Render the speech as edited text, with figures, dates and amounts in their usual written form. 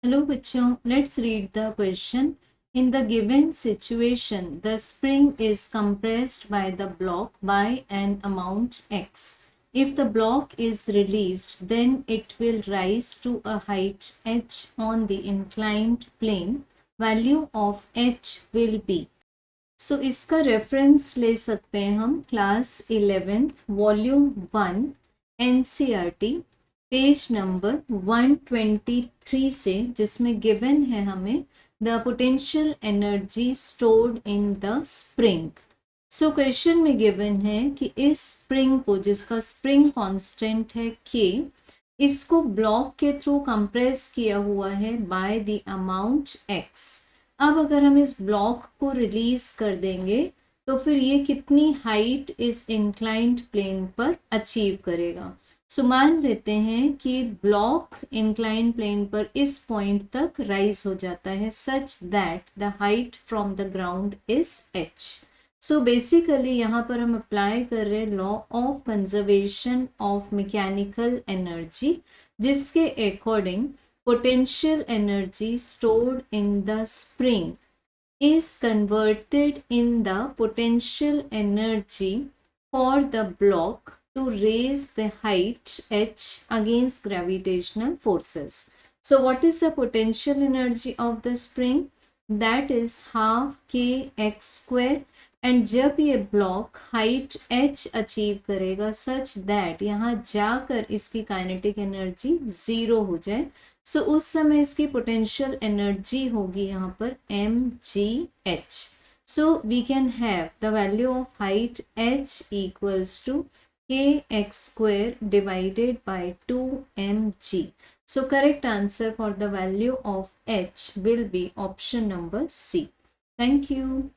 Hello बच्चों, let's read the question. In the given situation, the spring is compressed by the block by an amount x. If the block is released, then it will rise to a height h on the inclined plane. Value of h will be. So इसका reference ले सकते हैं हम class 11th volume 1 NCERT page number 123 से, जिसमें given है हमें the potential energy stored in the spring. So question में गिवन है कि इस स्प्रिंग को, जिसका स्प्रिंग कांस्टेंट है k, इसको ब्लॉक के थ्रू कंप्रेस किया हुआ है बाय द अमाउंट x। अब अगर हम इस ब्लॉक को रिलीज कर देंगे तो फिर ये कितनी हाइट इस इंक्लाइंड प्लेन पर अचीव करेगा। सो मान लेते हैं कि ब्लॉक इंक्लाइंड प्लेन पर इस पॉइंट तक राइज हो जाता है such that the height from the ground is h। So basically यहाँ पर हम अप्लाई कर रहे हैं law of conservation of mechanical energy, जिसके according potential energy stored in the spring is converted in the potential energy for the block to raise the height h against gravitational forces. So what is the potential energy of the spring? That is half kx square. And जब ये block height h achieve करेगा such that यहाँ जाकर इसकी kinetic energy 0 हो जाए, सो उस समय इसकी पोटेंशियल एनर्जी होगी यहाँ पर mgh। So we can have the value of height h equals to kx square divided by 2mg। So correct answer for the value of h will be option number C. Thank you.